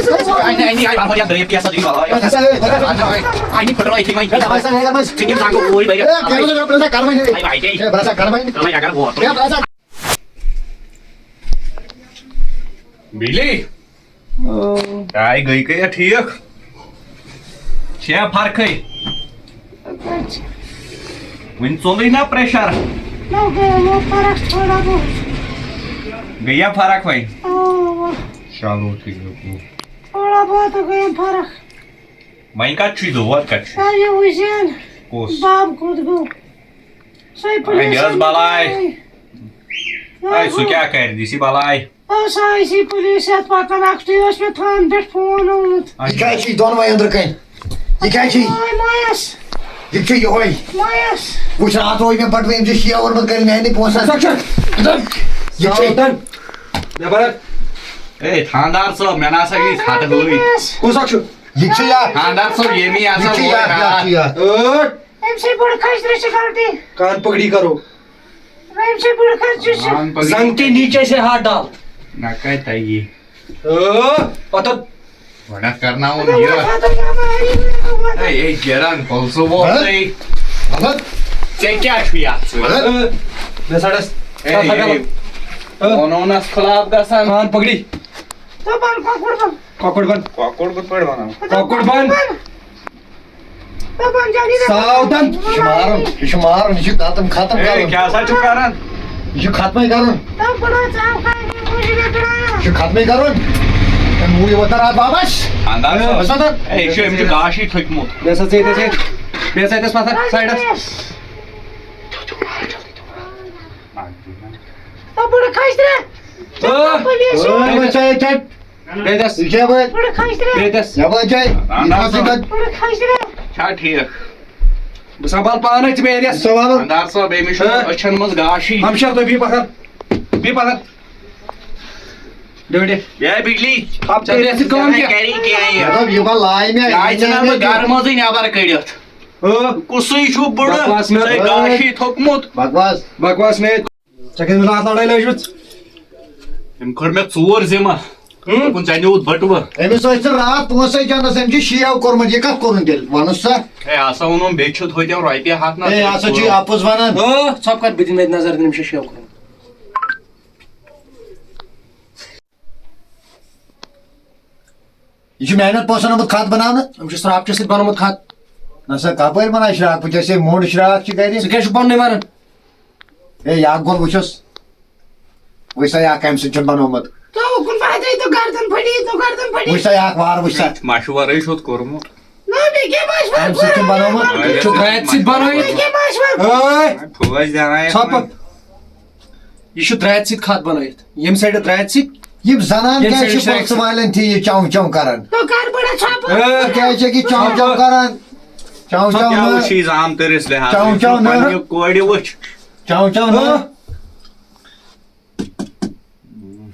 ini ai baru yang dari biasa di bawah. Ini perlu itu main. Sini tanggo oi baik. Ai baik deh. Kalau ya kan gua. Billy. Cái gửi cái thiếc. Xe phát khơi. Mình xuống đi na pressure. Não ganhou para fora do. Gaya farak भाई. चलो ठीक है. Ora bota ganhou para. Mãe cá te dou, outro cá te. Aí o Jean. Pois. Bab kudu. Sai por Ai Deus balai. Ai isso que é cara, disse balai. Sai se polícia para na actividade me tão bem fono. Hikaye donma yandırkayın. Hikaye. Ai Maias. Hikaye hoy. Maias. Bu saat hoy में पट में जो शिया और मत करी मैंने पहुंचा suction Saodan. Ne var? Hey थांदार सब मैं ना सकी खाते हुई. Uzak şu. Hikaye ya. थांदार सब ये मी ऐसा Hikaye हुआ. ya. Ört. MC bur kaç lira çıkardı? कान पकड़ी करो. MC bur kaç lira? जंग के नीचे से हाथ डाल. ना क्या चाहिए? अतः वरना करना हो नहीं है. Hey hey Geran, also वो नहीं. Anlat. Sen क्या छुया? मैं साड़स. Hey hey. उन्होंने स्कलाब का सन. कान पकड़ी. Taban kakurban. कॉकड़ बन. कॉकड़ को पड़ बना. कॉकड़ बन. Taban cani de. सावधान. Şımarın, işi dağıtım katım Hey kalın. क्या सा चुका रहा? İşi katmayı karın. Tam bana çav kaydı. Muji betraya. İşi katmayı karın. Ben bu yuvata rahat babaş. थांदार सब. Başladın. Hey şu emci gashi tuk mut. Biasa sih itu sih. Biasa itu sepatah. Saydus. Tam bana kaç lira? Oy bacay çay. Bedes. İşe bak. Bana kaç lira? Bedes. Ya bacay. İnfası da. Bana kaç lira? क्या ठीक? Sabal paana içi bedes. Savalın. थांदार सब Amish अच्छन मज गाशी. Hamşar da bir bakar. Bir bakar. Dövde. ये बिजली. Ab çevresi kıvam ki. Carry किया है. Ya da yuva layme. Ya जना मग घर मज नेबर कड़ियत. कुसुई छु बुड़. बकवास न. ते गाशी थोकमुत. Bakmaz. Bakwas ne? Çekin mi rahat ladaýla üçüt. Em खर में चोर जेमा. कुन जाने उत बटव. Emis oysa rahat ponsay canı semci şiya korma diye kap korun del. Vanussa. E asa onun beçut hoydan raypiya hatna. Asacı apız vanan. Çapkat bidin med nazar dinim şey yok. İşi mehnat posana bu kat banavını. Hamşar strap çesit banamut khat. Nasıl kapayır bana şirak bu jese mood şirak çıkaydı. Sıkı şu ban ne varın? Ya gol vuşos. Vuşsa ya kemsi çın banavmat. To kun fayda to gardan padi. Vuşsa ya var vuşsa. Maşuvar işot kormu. Ne be ke baş var? Kemsi çın banavmat. Şu gayet sit banayıt. Ke baş var? Oy. Puvaz danay. Çapap. Şu drayet sit khat banayıt. Yem side drayet sit. Yim zanan Yem gerçi seni boksu valentiyi çav çav karan. To kar bana çap. Gerçi ki çav çav karan. Çav çav क्या ne? वो चीज आम तेरे से हाथ चाव चाव न। कोड़ी वच Çav çav ne?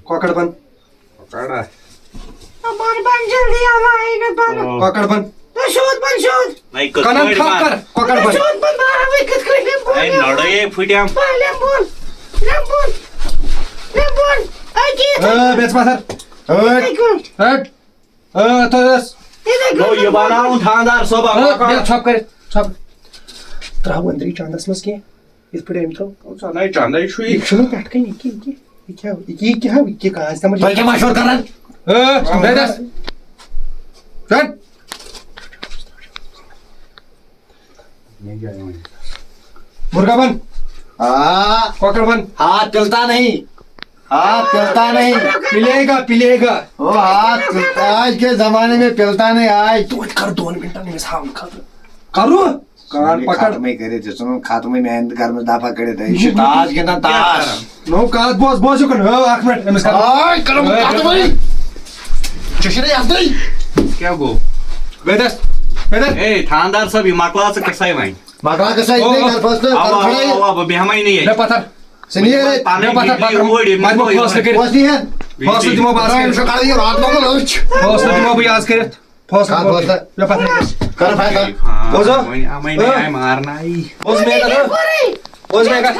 Kokad ban. पकड़ा Aman ban jaldi ala ayna ban. Kokad ban. To şut ban şut. नहीं Kanan customer thap kar. Kokad ban. Şut ban bana wicket kırdım bu. नहीं लड़े फुटियाम Lembun. Ay git. Bets batar. Evet. Tekun. Evet. Todas. Ne no ये बनाऊं थांदार सब Ya çap kar. Çap. Trahu andri chandas mas ki. İs pide imtro. नहीं चांदा ही छुई Şunu katkayın iki. İki ha iki ka. İstemez. Belki maşor karan. Bedes. Sen. मुर्गा बन. हाँ कोकड़ बन. हाथ चलता नहीं. हाथ चलता नहीं. पिलेगा. ओ हाथ आज के जमाने में पिलता नहीं आज. तू कर 2 मिनिटांनी मी सांग करू. कान पकड़. खात्मे करे थे सुनो खात्मे में अंत घर में दाफा करे थे इसे ताज के ना ताज. नो कात बोस युकन. 1 मिनिट एमएस कर. Ay करो खात्मे. चुशरे याद नहीं. क्या गो बेदस. ए थांदार सब माकला से कसाई भाई मागला कसा इतने घर फर्स्ट कर खड़े. अब भी हमारी नहीं ले है पत्थर. सुनिए रे पानी पत्थर ओडी मार मो फर्स्ट कर. पहुंचती है. फर्स्ट दिमो बास राम कर. सकाळ ये रात को लंच. फर्स्ट दिमो भी आज कर. फर्स्ट कात बसला. ले पत्थर. कर फायदा. बोझो? हमारी नहीं मारना ही बोस में कर. बोस में कर.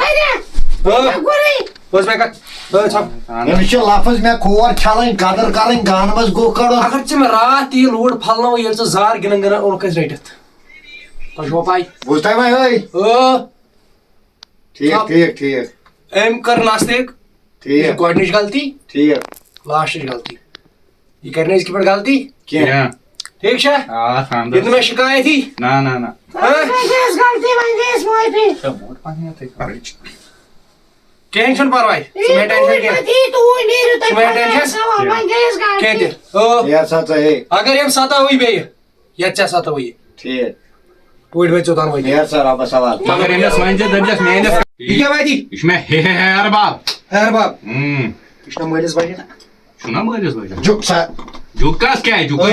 बस मैं कर छप अमिस लफज मे खोर छलन कदर करन गान मज गो कड़ो अगर चे मैं रात ये लोड फलना ये जार गिनन गिनन और कस रेटित तो पाई बुझता भाई ओए ठीक ठीक ठीक एम कर नास्तिक ठीक गोडनिश गलती ठीक लास्ट गलती ये करने इसकी पर गलती क्या ठीक है हां खानदार ये तुम्हें शिकायत थी ना ना ना गलती मंगेश माफी वोट पानी आते करेज टेंशन परवाई तुम्हें टेंशन क्या तू नहीं तुम्हें टेंशन मंगेश क्या गलती दे ओ यार सच है अगर हम साता हुई बे या अच्छा साता हुई ठीक टूट में चौथान हुई यार सर अब सवाल मगर इनस वंजे दबजस मेनस ये क्या भाई थी इसमें हेर बाप हर बाप कृष्ण मोहलिस भाई सुना मगजस भाई जुक सा जुकास क्या है जुका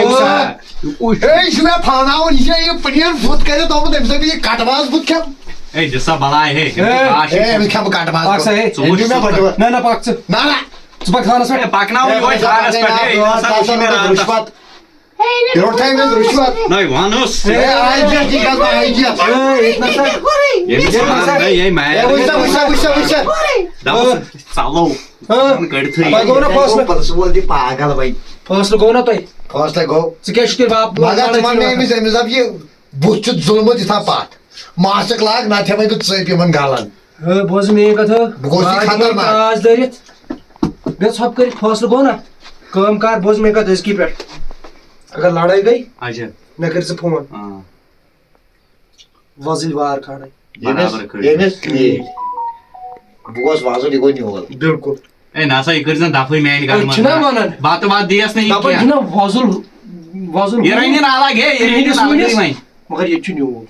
ए शुमे फानाओ ये पनियर भूत करे तो हम से भी काटवास भूत क्या ए जैसा बड़ा है ए मैं क्या काटवास पाक से ना ना पाक से ना ना सुबह खाना से पाकना हुई वो खाना से रुश्वत रोड टाइम में रुश्वत नहीं वानोस ए आई जी का आई जी इतना सा ये मैं वैसा सालो करते पागल फासला परस बोलती पागल भाई फासला गो ना तो फासला गो क्या शुक्र बाप मगर तुम ने मिस अब ये बुच जुल्म दिथा पात मासक लाग ना थे भाई तो चेप मन गालन बोझ में कथा गोसी खतरनाक आज दरित बे सब कर फासला गो ना काम कार बोझ में कथा इसकी पे अगर लड़ाई गई अच्छा मैं कर से फोन हां वजिल वार खाड़े ये मिस बुगोस वाजो दिगो नहीं होगा बिल्कुल ए नासा इकरजन दाफई मैं निकाल छना मानन बात दियस नहीं तब किया छना वजुल ये रंगन अलग है ये रंगन अलग है मैं मगर ये छु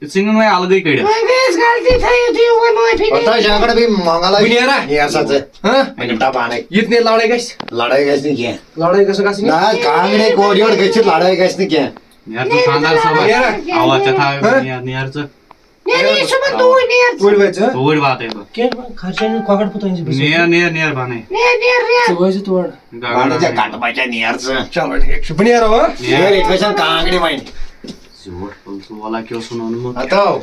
सिंगन में अलग ही कड़े मंगेश गलती थी थी वो माफी पता है जाकर भी मंगला बुनियारा यार सच है हां मैंने बता पाने इतने लड़ाई गई लड़ाई कैसे नहीं किया लड़ाई कैसे कैसे ना कांगड़े कोरियोर कैसे लड़ाई कैसे नहीं किया यार तू खानदार सब आवाज था यार से नहीं सुबह तू नहीं टूट में छ तोड़ बात है के खर्चे ने कोकड़ पतो इंज बिस नियर बाने नहीं तो वैसे तोड़ गाना जा काट पाचा नहीं यार से चलो ठीक है बुनियारा हो यार एक वैसा कांगड़े माइन जोर पुलिस वाला क्यों सुनाने मत बताओ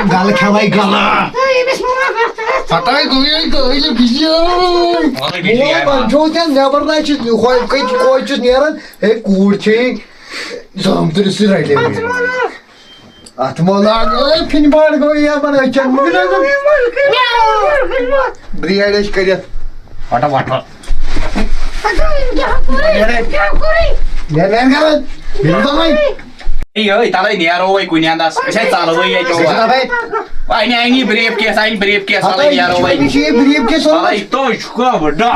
गाल खवाई गाला ये बस मुआ करता है पता है कोई वीडियो वाला वीडियो है वो जो क्या नेवर नाइट कोई चीज नियरन हे कूड़ छे जमतर से राइले आत्मोला फिन बार गो या बना चन ब्रियाडेश करिया वाटा वाटा क्या करे ले ले गल बिल्कुल नहीं यो इताला नियर हो कोई नहीं आंदा ऐसे चालो भाई ये जो भाई भाई ने आएंगी ब्रेव के साइन ब्रेव के साला नियर हो भाई ये ब्रीफ के साला तो इसका बड़ा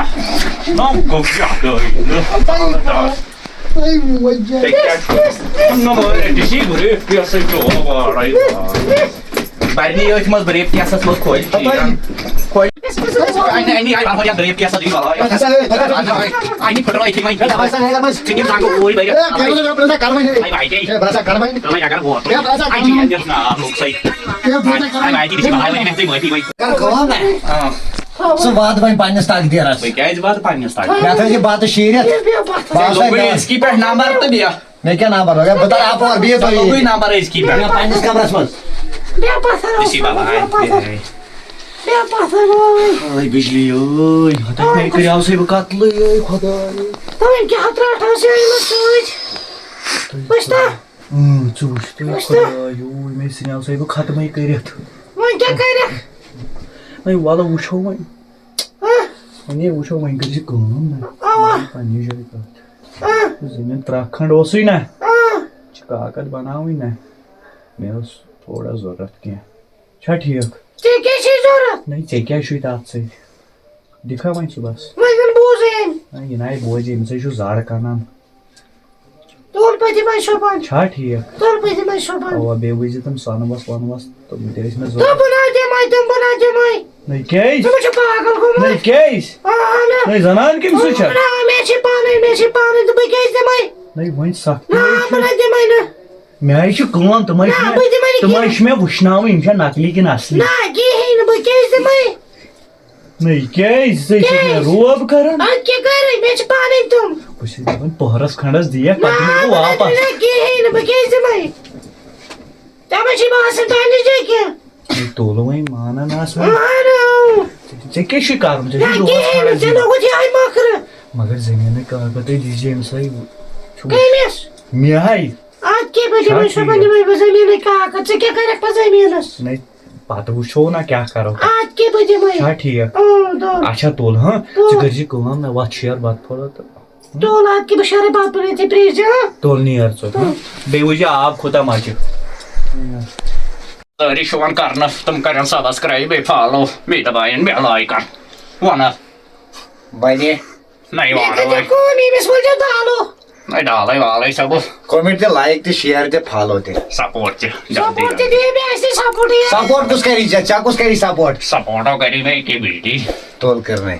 नो को क्या आई वजह नो डिसी ब्रेव के साइन जो भाई बानी यो मत ब्रेव के साथ मत खोल खोल आई बाहर या ब्रेव के साथ दी वाला आई नहीं पकड़ो आई थी मैं ऐसा नहीं बस चिंगी मांगो ओई भाई कैमरा अपना कारवाई भाई भाई ए बड़ा कारवाई तो मैं अगर वो आई थी जस्ट ना लोग सही आई थी दिस भाई मैंने नहीं थी भाई कर कौन है हां सो बात भाई पानी स्टाक दिया रहा भाई क्या इस बात पानी स्टार्ट क्या था ये बात शेरियत कोई इसकी पे नंबर तो दिया मैं क्या नाम भरोगे बता आप और भी तो कोई नंबर है इसकी पे पानी का बस क्या पता है इसी बाबा है क्या पता है ओए बिजली ओए हटा नहीं कर आओ से बकात ले खुदा तो क्या हतरा था से मत सोच बस्ता चूस तो खुदा यो मैं सिनाव से खत्म ही करियत मैं क्या करे मैं वाला उछो मैं मैं उछो मैं किसी काम ना पानी जरी का जमीन उत्तराखंड ओसुई ना चिकाकत बनाऊं ना मैं थोड़ा जरूरत के अच्छा ठीक क्या चीज जरूरत नहीं चेकिया शुई तात से दिखा मैं सुबह मैं बोझे नहीं नहीं बोझे इनसे जो झाड़ का नाम तोल पे मैं शोभन अच्छा ठीक तोल पे मैं शोभन और बेवजह तुम सानवास तो तेरे इसमें तो बना दे मैं नहीं केस तुम मुझे पागल को नहीं केस हां ना नहीं जनान किम सुचा मैं छिपाने तो मैं केस दे मैं नहीं वही सख्त ना बना दे मैं ना मैं आइश कौन तुम्हारी में वुश्नाव इनका नकली के असली ना ये है ना मैं केस दे मैं नहीं केस से रोब करन क्या कर रही मैं छिपाने तुम कुछ दिन पहरस खंडस दिया कदम वापस ना ये है ना मैं केस दे मैं तब छिपा से तो नहीं जे क्या तोलो वही माना नास मानो चे क्या शी कारण चे क्या दोस्त गेम खड़ा चलो कुछ आई मकर मगर जमीन का पता दीजिए हम सही गेमिस मियाई आज के बजे हाँ, मैं ठीक शबन है। में बजमीन का कच्चे क्या करे पजमीनस नहीं बात वो ना क्या करो आज के बजे में हाँ ठीक है ओ दो अच्छा तोल हाँ तो- चे करजी को हम ना वाच शेयर बात पड़ा तो तो लात की बशारे बात पर थी प्लीज तोल नहीं यार सो बेवजह आप खुदा माचे Rishwan karna tum karan subscribe follow me the buy and bell icon. Wanna बने nahi देखो wanna देखो नहीं मिस बोल जाता हालो nahi dalai walai sabu comment ते लाइक ते शेयर ते फॉलो ते support ch सपोर्ट दे भी ऐसे सपोर्ट है सपोर्ट कुछ करी चाचा कुछ करी support support kari me ki बेटी तोल करने